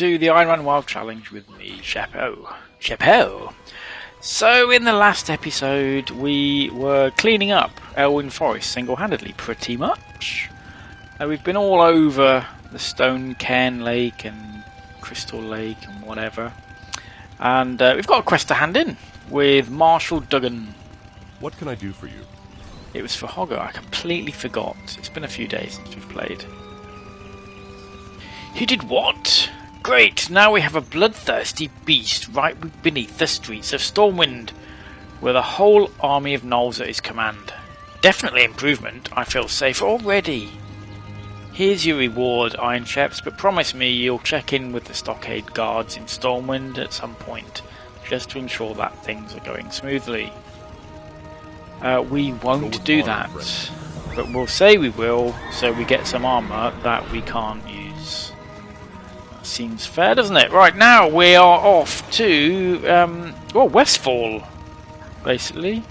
to the Ironman WoW Challenge with me, Chapeau. So in the last episode we were cleaning up Elwyn Forest single-handedly, pretty much. We've been all over the Stone Cairn Lake and Crystal Lake and whatever. And we've got a quest to hand in with Marshal Duggan. What can I do for you? It was for Hogger, I completely forgot. It's been a few days since we've played. He did what? Great, now we have a bloodthirsty beast right beneath the streets of Stormwind, with a whole army of gnolls at his command. Definitely improvement, I feel safer already. Here's your reward, Iron Sheps, but promise me you'll check in with the stockade guards in Stormwind at some point, just to ensure that things are going smoothly. We won't do that, but we'll say we will, so we get some armour that we can't use. Seems fair, doesn't it? Right, now we are off to Westfall, basically.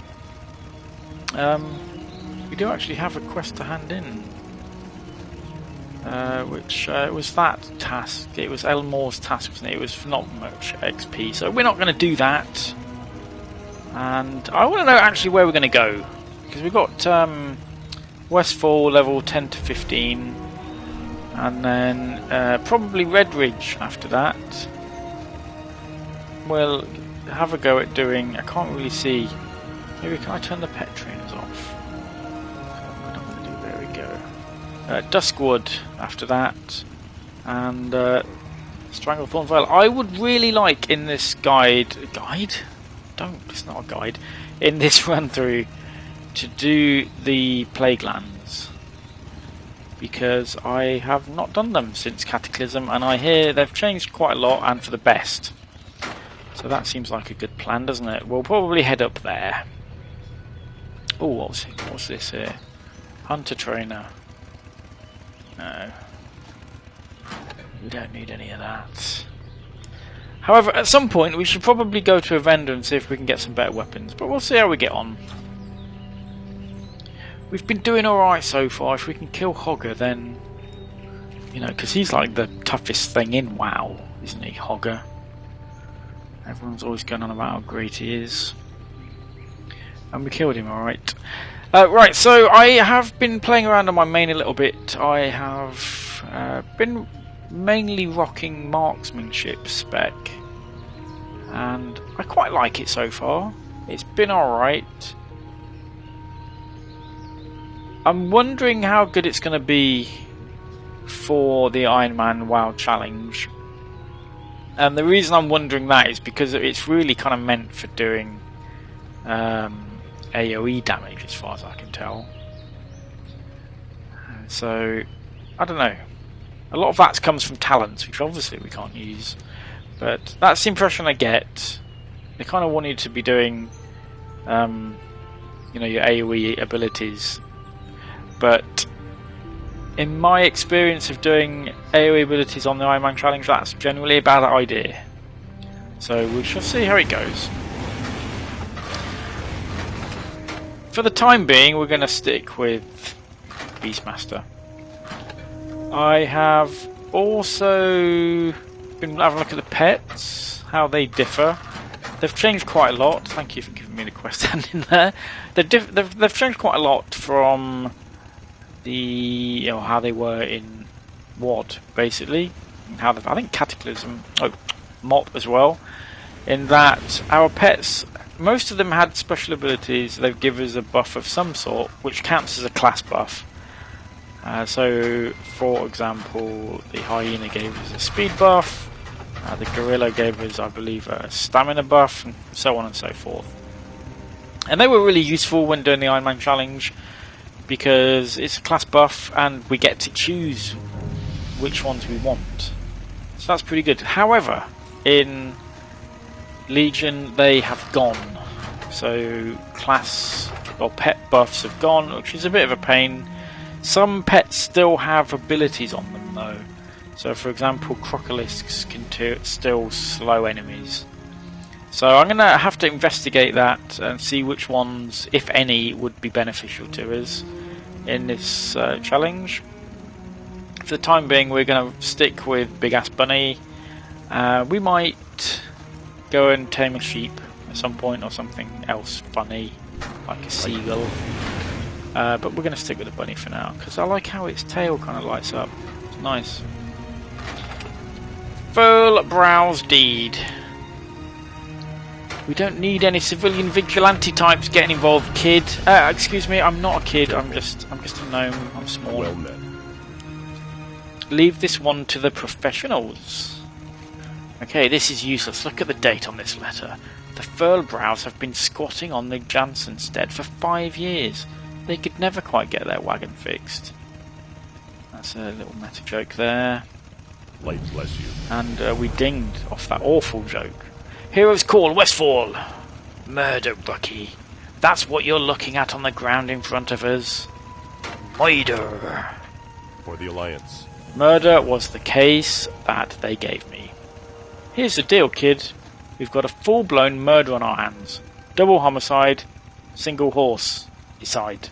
We do actually have a quest to hand in, which was that task. It was Elmore's task, wasn't it? It was not much XP, so we're not going to do that. And I want to know actually where we're going to go, because we've got Westfall level 10 to 15. And then probably Red Ridge after that. We'll have a go at doing... I can't really see... Maybe can I turn the pet trainers off? We're not going to do... There we go. Duskwood after that. And Stranglethorn Vale. I would really like in this guide... Guide? Don't... It's not a guide. In this run through to do the Plague Lands, because I have not done them since Cataclysm, and I hear they've changed quite a lot and for the best. So that seems like a good plan, doesn't it? We'll probably head up there. Oh, what's this here? Hunter Trainer. No. We don't need any of that. However, at some point we should probably go to a vendor and see if we can get some better weapons, but we'll see how we get on. We've been doing alright so far. If we can kill Hogger, then... You know, because he's like the toughest thing in WoW, isn't he, Hogger? Everyone's always going on about how great he is. And we killed him, alright. Right, so I have been playing around on my main a little bit. I have been mainly rocking marksmanship spec. And I quite like it so far. It's been alright. I'm wondering how good it's going to be for the Ironman WoW Challenge. And the reason I'm wondering that is because it's really kind of meant for doing AoE damage, as far as I can tell. So, I don't know. A lot of that comes from talents, which obviously we can't use. But that's the impression I get. They kind of want you to be doing, you know, your AoE abilities. But in my experience of doing AoE abilities on the Ironman Challenge, that's generally a bad idea. So we shall see how it goes. For the time being, we're going to stick with Beastmaster. I have also been having a look at the pets, how they differ. They've changed quite a lot. Thank you for giving me the quest hand in there. They've changed quite a lot from how they were in WoD, basically. I think Cataclysm, Mop as well. In that our pets, most of them had special abilities. They've given us a buff of some sort, which counts as a class buff. So, for example, the hyena gave us a speed buff. The gorilla gave us, I believe, a stamina buff, and so on and so forth. And they were really useful when doing the Ironman Challenge, because it's a class buff and we get to choose which ones we want. So that's pretty good. However, in Legion they have gone. So class or pet buffs have gone, which is a bit of a pain. Some pets still have abilities on them though. So for example, Crocolisks can still slow enemies. So I'm going to have to investigate that and see which ones, if any, would be beneficial to us in this challenge. For the time being, we're going to stick with Big Ass Bunny We might go and tame a sheep at some point, or something else funny, like a seagull. But we're going to stick with the bunny for now, because I like how its tail kind of lights up. It's nice. Full browse deed. We don't need any civilian vigilante types getting involved, kid. Excuse me, I'm not a kid. I'm just a gnome. I'm small. Well met. Leave this one to the professionals. Okay, this is useless. Look at the date on this letter. The Furlbrows have been squatting on the Jansenstead for 5 years. They could never quite get their wagon fixed. That's a little meta joke there. Light bless you. And we dinged off that awful joke. Heroes call, Westfall! Murder, Bucky. That's what you're looking at on the ground in front of us. Murder. For the Alliance. Murder was the case that they gave me. Here's the deal, kid. We've got a full-blown murder on our hands. Double homicide, single horse-icide.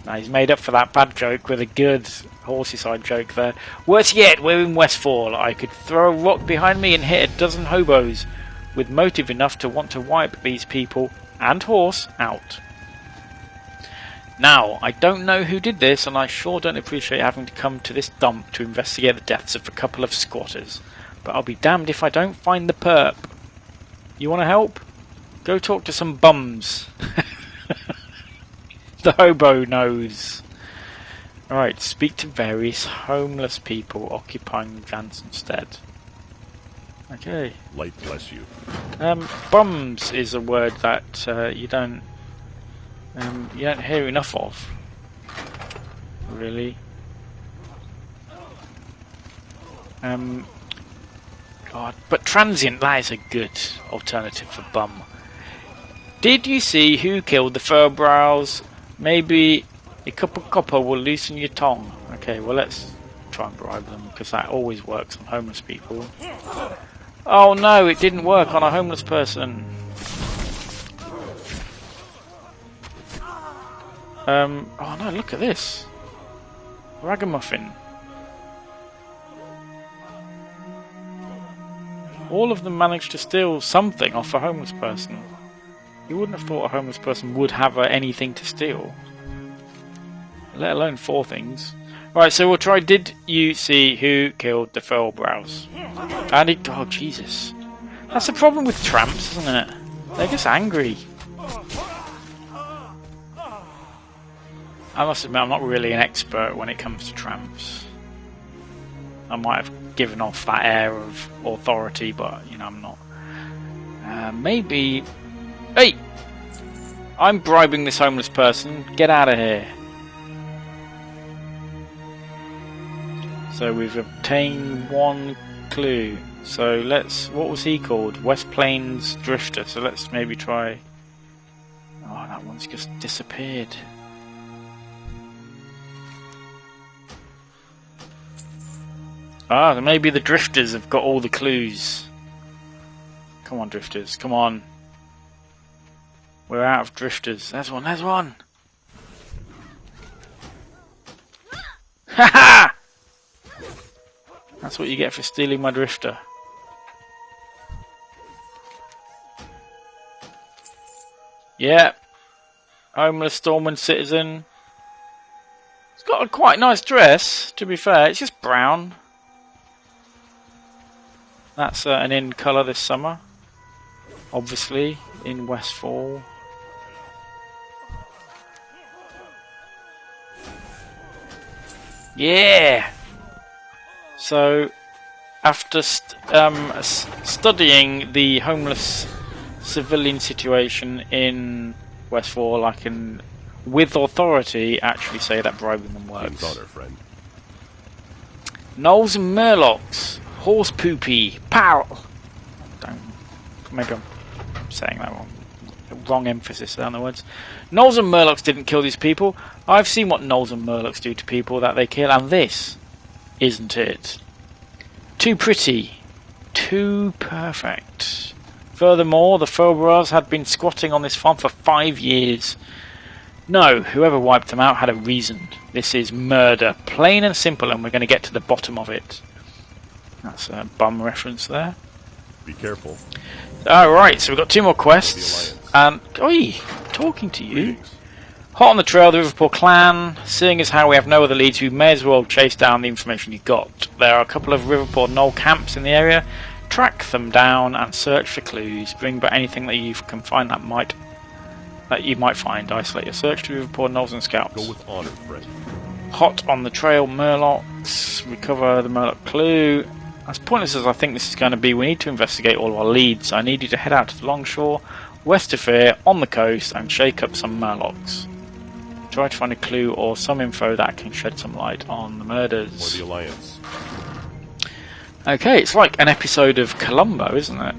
Now he's made up for that bad joke with a good horsey-side joke there. Worse yet, we're in Westfall. I could throw a rock behind me and hit a dozen hobos with motive enough to want to wipe these people and horse out. Now, I don't know who did this, and I sure don't appreciate having to come to this dump to investigate the deaths of a couple of squatters. But I'll be damned if I don't find the perp. You want to help? Go talk to some bums. The hobo knows. Alright, speak to various homeless people occupying Jansenstead. Okay. Light bless you. Bums is a word that you don't hear enough of. Really. God, but transient, that is a good alternative for bum. Did you see who killed the Furlbrows? Maybe a cup of copper will loosen your tongue. Okay, well let's try and bribe them, because that always works on homeless people. Oh no, it didn't work on a homeless person. Oh no, look at this. Ragamuffin. All of them managed to steal something off a homeless person. You wouldn't have thought a homeless person would have anything to steal. Let alone 4 things. Right, so we'll try. Did you see who killed the Furlbrows? And it. Oh, Jesus. That's the problem with tramps, isn't it? They're just angry. I must admit, I'm not really an expert when it comes to tramps. I might have given off that air of authority, but, you know, I'm not. Maybe... Hey! I'm bribing this homeless person. Get out of here. So we've obtained 1 clue. So let's... What was he called? West Plains Drifter. So let's maybe try... Oh, that one's just disappeared. Ah, maybe the drifters have got all the clues. Come on, drifters, come on. We're out of drifters. There's one, there's one! Haha! That's what you get for stealing my drifter. Yeah. Homeless Stormwind citizen. It's got a quite nice dress, to be fair. It's just brown. That's an in colour this summer, obviously, in Westfall. Yeah! So, after studying the homeless civilian situation in Westfall, I can, with authority, actually say that bribing them works. Honor, friend. Gnolls and Murlocs. Horse poopy. Pow! Maybe I'm saying that wrong. Wrong emphasis there on the words. Gnolls and Murlocs didn't kill these people. I've seen what Gnolls and Murlocs do to people that they kill, and this isn't it. Too pretty. Too perfect. Furthermore, the Furlbrows had been squatting on this farm for 5 years. No, whoever wiped them out had a reason. This is murder. Plain and simple, and we're going to get to the bottom of it. That's a bum reference there. Be careful. Alright, so we've got 2 more quests. And, oi, talking to you. Greetings. Hot on the trail of the Riverpool clan. Seeing as how we have no other leads, we may as well chase down the information you got. There are a couple of Riverpool Knoll camps in the area. Track them down and search for clues. Bring back anything that you can find that you might find. Isolate your search to Riverpool Knolls and scouts. Go with honor, friend. Hot on the trail, Murlocs. Recover the Murloc clue. As pointless as I think this is going to be, we need to investigate all of our leads. I need you to head out to the Longshore, west of here, on the coast, and shake up some Murlocs. Try to find a clue or some info that can shed some light on the murders. For the Alliance. Okay, it's like an episode of Columbo, isn't it?